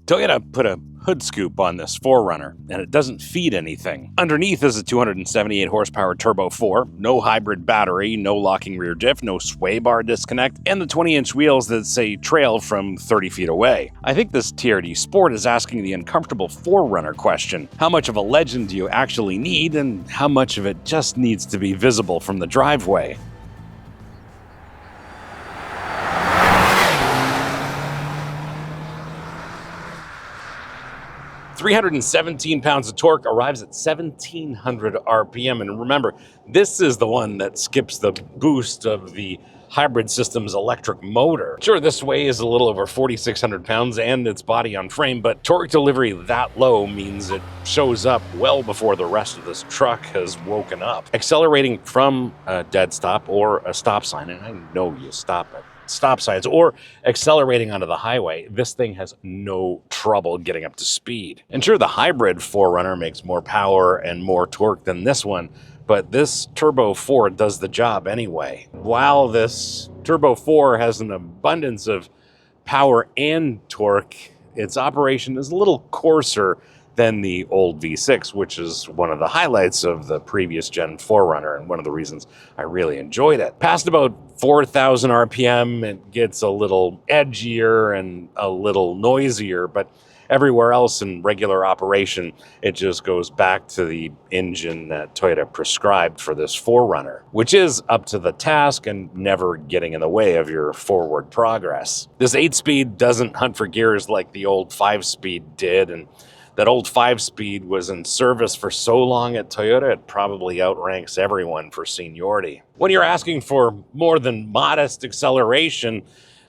Toyota put a hood scoop on this 4Runner, and it doesn't feed anything. Underneath is a 278 horsepower Turbo 4, no hybrid battery, no locking rear diff, no sway bar disconnect, and the 20-inch wheels that say trail from 30 feet away. I think this TRD Sport is asking the uncomfortable 4Runner question. How much of a legend do you actually need, and how much of it just needs to be visible from the driveway? "317 pounds of torque arrives at 1,700 RPM. And remember, this is the one that skips the boost of the hybrid system's electric motor. Sure, this weighs a little over 4,600 pounds and its body on frame, but torque delivery that low means it shows up well before the rest of this truck has woken up. Accelerating from a dead stop or a stop sign, and I know you stop at stop signs, or accelerating onto the highway, this thing has no trouble getting up to speed. And sure, the hybrid 4Runner makes more power and more torque than this one, but this Turbo 4 does the job anyway. While this Turbo 4 has an abundance of power and torque, its operation is a little coarser than the old V6, which is one of the highlights of the previous gen 4Runner and one of the reasons I really enjoyed it. Past about 4,000 RPM, it gets a little edgier and a little noisier, but everywhere else in regular operation, it just goes back to the engine that Toyota prescribed for this 4Runner, which is up to the task and never getting in the way of your forward progress. This 8-speed doesn't hunt for gears like the old 5-speed did, and that old 5-speed was in service for so long at Toyota, it probably outranks everyone for seniority. When you're asking for more than modest acceleration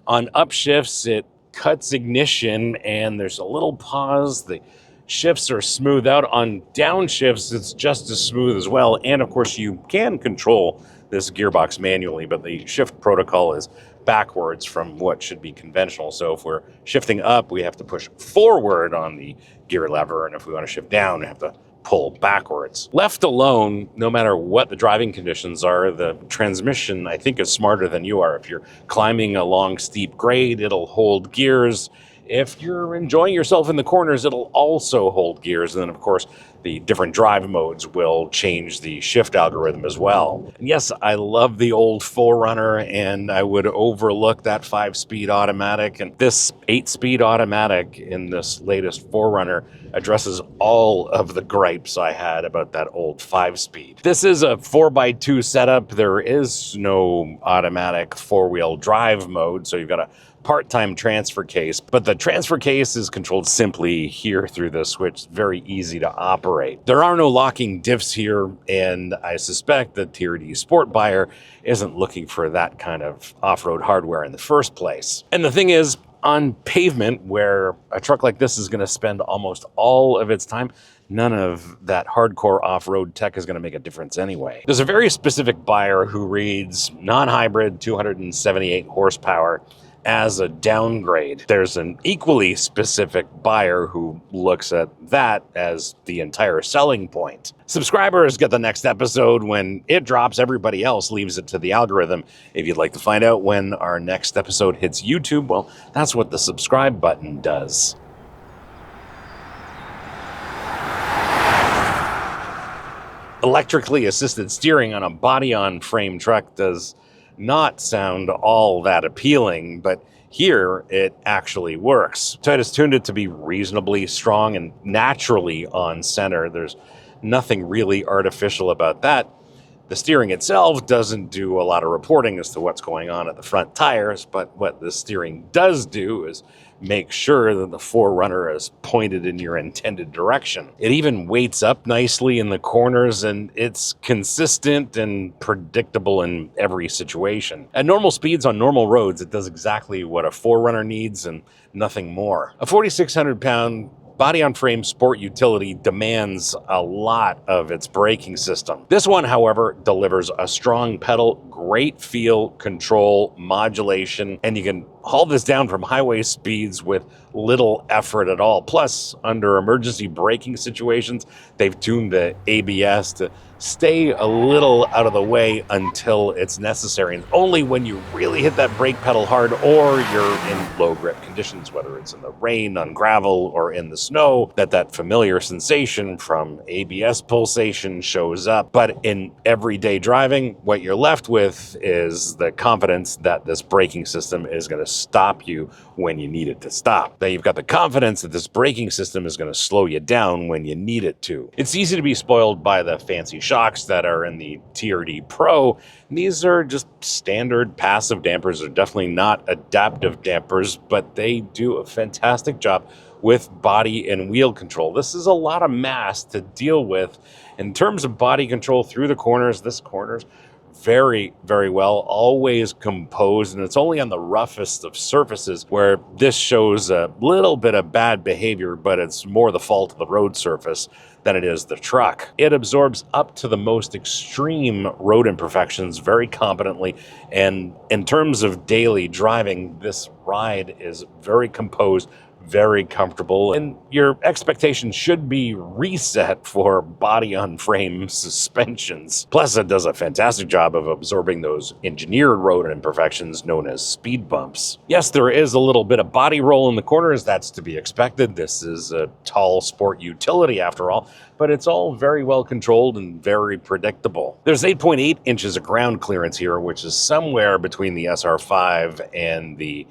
on upshifts, it cuts ignition and there's a little pause. The shifts are smooth out. On downshifts, it's just as smooth as well. And of course, you can control this gearbox manually, but the shift protocol is backwards from what should be conventional. So if we're shifting up, we have to push forward on the gear lever, and if we want to shift down, we have to pull backwards. Left alone, no matter what the driving conditions are, the transmission, I think, is smarter than you are. If you're climbing a long, steep grade, it'll hold gears. If you're enjoying yourself in the corners, it'll also hold gears. And then, of course, the different drive modes will change the shift algorithm as well. And yes, I love the old 4Runner, and I would overlook that 5-speed automatic. And this 8-speed automatic in this latest 4Runner addresses all of the gripes I had about that old 5-speed. This is a 4x2 setup. There is no automatic four-wheel drive mode, so you've got a part-time transfer case, but the transfer case is controlled simply here through the switch. Very easy to operate. There are no locking diffs here, and I suspect the TRD Sport buyer isn't looking for that kind of off-road hardware in the first place. And the thing is, on pavement, where a truck like this is going to spend almost all of its time, none of that hardcore off-road tech is going to make a difference anyway. There's a very specific buyer who reads non-hybrid 278 horsepower as a downgrade. There's an equally specific buyer who looks at that as the entire selling point. Subscribers get the next episode when it drops. Everybody else leaves it to the algorithm. If you'd like to find out when our next episode hits YouTube, well, that's what the subscribe button does. Electrically assisted steering on a body-on-frame truck does not sound all that appealing, but here it actually works. Toyota's tuned it to be reasonably strong and naturally on center. There's nothing really artificial about that. The steering itself doesn't do a lot of reporting as to what's going on at the front tires, but what the steering does do is make sure that the 4Runner is pointed in your intended direction. It even weights up nicely in the corners, and it's consistent and predictable in every situation. At normal speeds on normal roads, it does exactly what a 4Runner needs and nothing more. A 4,600-pound body-on-frame sport utility demands a lot of its braking system. This one, however, delivers a strong pedal, great feel, control, modulation, and you can haul this down from highway speeds with little effort at all. Plus, under emergency braking situations, they've tuned the ABS to stay a little out of the way until it's necessary. And only when you really hit that brake pedal hard or you're in low grip conditions, whether it's in the rain, on gravel, or in the snow, that familiar sensation from ABS pulsation shows up. But in everyday driving, what you're left with is the confidence that this braking system is going to stop you when you need it to stop. Then you've got the confidence that this braking system is going to slow you down when you need it to. It's easy to be spoiled by the fancy shocks that are in the TRD Pro. These are just standard passive dampers. They're definitely not adaptive dampers, but they do a fantastic job with body and wheel control. This is a lot of mass to deal with. In terms of body control through the corners, this corner's very, very well, always composed, and it's only on the roughest of surfaces where this shows a little bit of bad behavior, but it's more the fault of the road surface than it is the truck. It absorbs up to the most extreme road imperfections very competently, and in terms of daily driving, this ride is very composed, very comfortable, and your expectations should be reset for body-on-frame suspensions. Plus, it does a fantastic job of absorbing those engineered road imperfections known as speed bumps. Yes, there is a little bit of body roll in the corners. That's to be expected. This is a tall sport utility after all, but it's all very well controlled and very predictable. There's 8.8 inches of ground clearance here, which is somewhere between the SR5 and the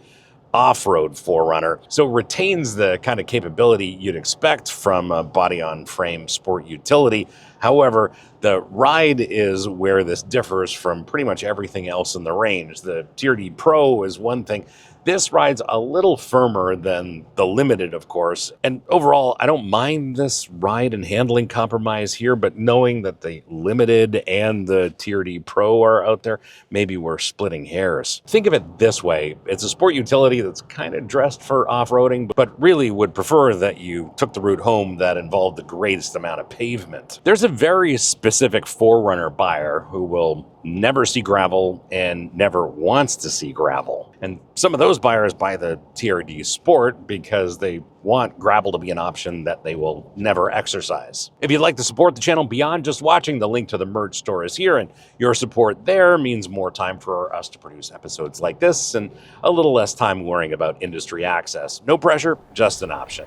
Off-Road 4Runner, so retains the kind of capability you'd expect from a body-on-frame sport utility. However, the ride is where this differs from pretty much everything else in the range. The TRD Pro is one thing. This ride's a little firmer than the Limited, of course, and overall, I don't mind this ride and handling compromise here, but knowing that the Limited and the TRD Pro are out there, maybe we're splitting hairs. Think of it this way. It's a sport utility that's kind of dressed for off-roading, but really would prefer that you took the route home that involved the greatest amount of pavement. There's a very specific 4Runner buyer who will never see gravel and never wants to see gravel. And some of those buyers buy the TRD Sport because they want gravel to be an option that they will never exercise. If you'd like to support the channel beyond just watching, the link to the merch store is here, and your support there means more time for us to produce episodes like this and a little less time worrying about industry access. No pressure, just an option.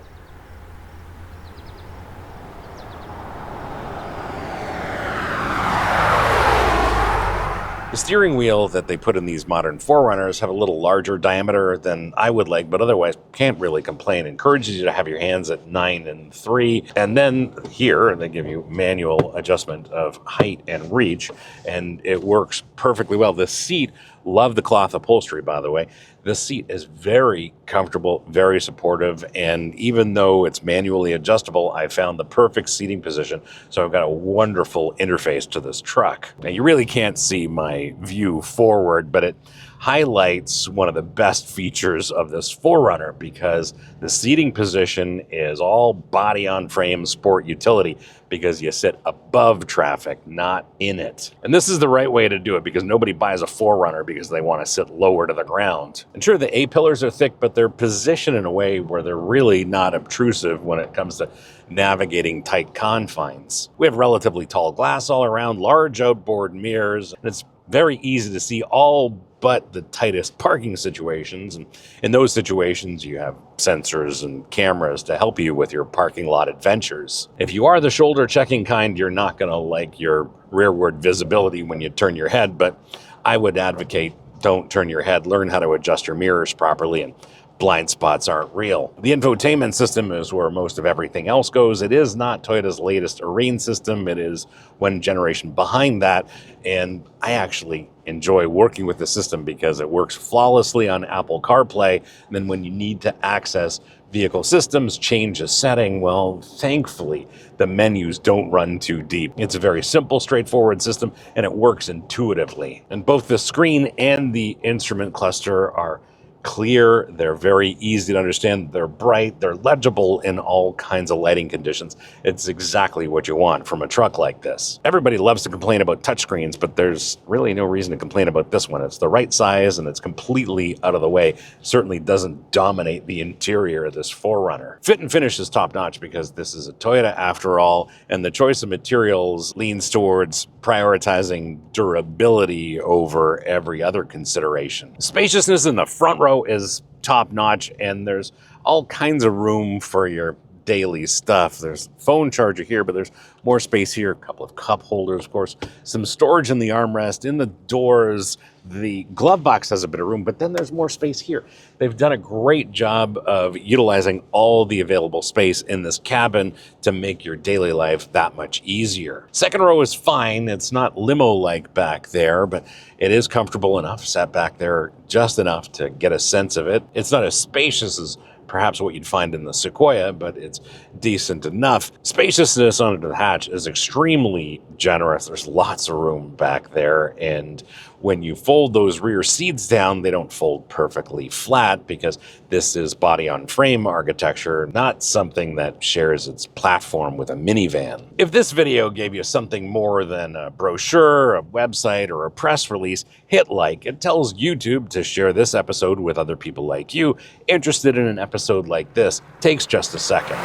The steering wheel that they put in these modern 4Runners have a little larger diameter than I would like, but otherwise can't really complain. Encourages you to have your hands at 9 and 3. And then here they give you manual adjustment of height and reach, and it works perfectly well. The seat, love the cloth upholstery, by the way. The seat is very comfortable, very supportive, and even though it's manually adjustable, I found the perfect seating position, so I've got a wonderful interface to this truck. Now, you really can't see my view forward, but it highlights one of the best features of this 4Runner because the seating position is all body-on-frame sport utility because you sit above traffic, not in it. And this is the right way to do it because nobody buys a 4Runner because they want to sit lower to the ground. And sure, the A-pillars are thick, but they're positioned in a way where they're really not obtrusive when it comes to navigating tight confines. We have relatively tall glass all around, large outboard mirrors, and it's very easy to see all but the tightest parking situations. And in those situations, you have sensors and cameras to help you with your parking lot adventures. If you are the shoulder checking kind, you're not going to like your rearward visibility when you turn your head, but I would advocate don't turn your head, learn how to adjust your mirrors properly, and blind spots aren't real. The infotainment system is where most of everything else goes. It is not Toyota's latest Arrain system. It is one generation behind that, and I actually enjoy working with the system because it works flawlessly on Apple CarPlay. And then when you need to access vehicle systems, change a setting, well, thankfully, the menus don't run too deep. It's a very simple, straightforward system, and it works intuitively. And both the screen and the instrument cluster are clear, they're very easy to understand, they're bright, they're legible in all kinds of lighting conditions. It's exactly what you want from a truck like this. Everybody loves to complain about touchscreens, but there's really no reason to complain about this one. It's the right size and it's completely out of the way. Certainly doesn't dominate the interior of this 4Runner. Fit and finish is top notch because this is a Toyota after all, and the choice of materials leans towards prioritizing durability over every other consideration. Spaciousness in the front row is top notch, and there's all kinds of room for your daily stuff. There's a phone charger here, but there's more space here, a couple of cup holders, of course, some storage in the armrest, in the doors. The glove box has a bit of room, but then there's more space here. They've done a great job of utilizing all the available space in this cabin to make your daily life that much easier. Second row is fine. It's not limo-like back there, but it is comfortable enough, sat back there just enough to get a sense of it. It's not as spacious as perhaps what you'd find in the Sequoia, but it's decent enough. Spaciousness under the hatch is extremely generous. There's lots of room back there, and when you fold those rear seats down, they don't fold perfectly flat because this is body-on-frame architecture, not something that shares its platform with a minivan. If this video gave you something more than a brochure, a website, or a press release, hit like. It tells YouTube to share this episode with other people like you interested in an episode like this. Takes just a second.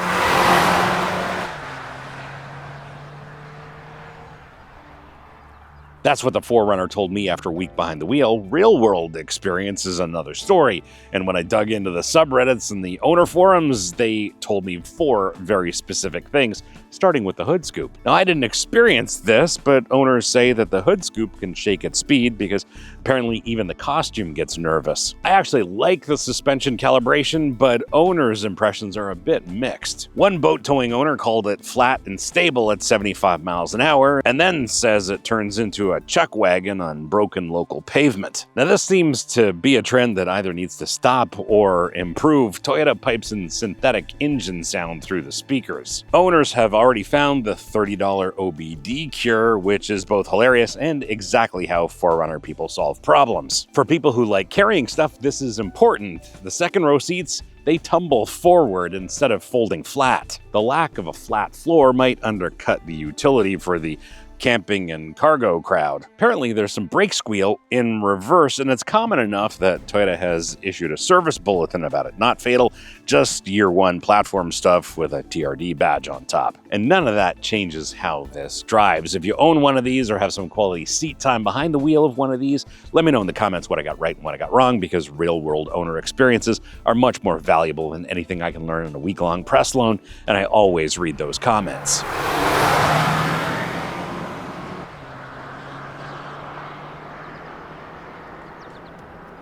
That's what the 4Runner told me after a week behind the wheel. Real-world experience is another story. And when I dug into the subreddits and the owner forums, they told me 4 very specific things, starting with the hood scoop. Now, I didn't experience this, but owners say that the hood scoop can shake at speed because apparently even the costume gets nervous. I actually like the suspension calibration, but owners' impressions are a bit mixed. One boat towing owner called it flat and stable at 75 miles an hour, and then says it turns into a chuck wagon on broken local pavement. Now, this seems to be a trend that either needs to stop or improve. Toyota pipes in synthetic engine sound through the speakers. Owners have already found the $30 OBD cure, which is both hilarious and exactly how 4Runner people solve problems. For people who like carrying stuff, this is important. The second row seats, they tumble forward instead of folding flat. The lack of a flat floor might undercut the utility for the camping and cargo crowd. Apparently there's some brake squeal in reverse, and it's common enough that Toyota has issued a service bulletin about it. Not fatal, just year one platform stuff with a TRD badge on top. And none of that changes how this drives. If you own one of these or have some quality seat time behind the wheel of one of these, let me know in the comments what I got right and what I got wrong, because real-world owner experiences are much more valuable than anything I can learn in a week-long press loan, and I always read those comments.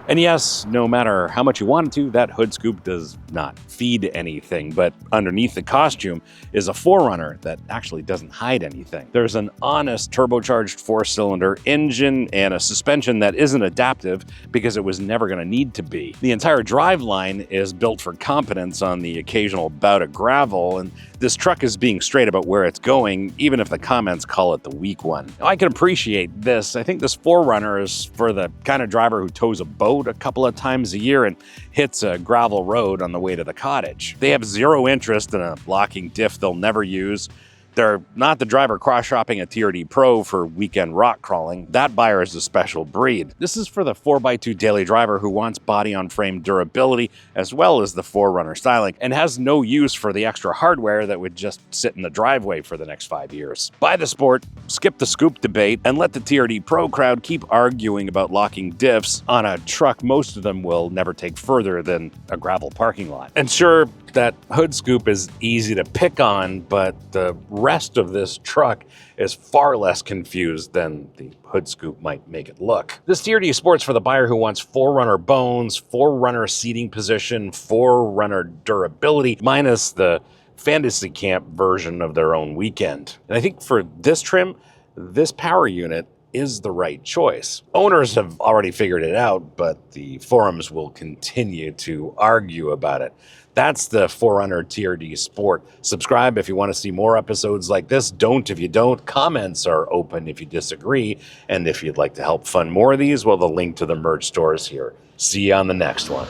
And yes, no matter how much you want it to, that hood scoop does not feed anything, but underneath the costume is a 4Runner that actually doesn't hide anything. There's an honest turbocharged 4-cylinder engine and a suspension that isn't adaptive because it was never going to need to be. The entire driveline is built for competence on the occasional bout of gravel, and this truck is being straight about where it's going, even if the comments call it the weak one. Now, I can appreciate this. I think this 4Runner is for the kind of driver who tows a boat a couple of times a year and hits a gravel road on the way to the cottage. They have zero interest in a locking diff they'll never use. They're not the driver cross-shopping a TRD Pro for weekend rock crawling. That buyer is a special breed. This is for the 4x2 daily driver who wants body-on-frame durability as well as the 4Runner styling and has no use for the extra hardware that would just sit in the driveway for the next 5 years. Buy the Sport, skip the scoop debate, and let the TRD Pro crowd keep arguing about locking diffs on a truck most of them will never take further than a gravel parking lot. And sure, that hood scoop is easy to pick on, but the rest of this truck is far less confused than the hood scoop might make it look. This TRD Sport's for the buyer who wants 4Runner bones, 4Runner seating position, 4Runner durability, minus the fantasy camp version of their own weekend. And I think for this trim, this power unit is the right choice. Owners have already figured it out, but the forums will continue to argue about it. That's the 4Runner TRD Sport. Subscribe if you want to see more episodes like this. Don't if you don't. Comments are open if you disagree. And if you'd like to help fund more of these, well, the link to the merch store is here. See you on the next one.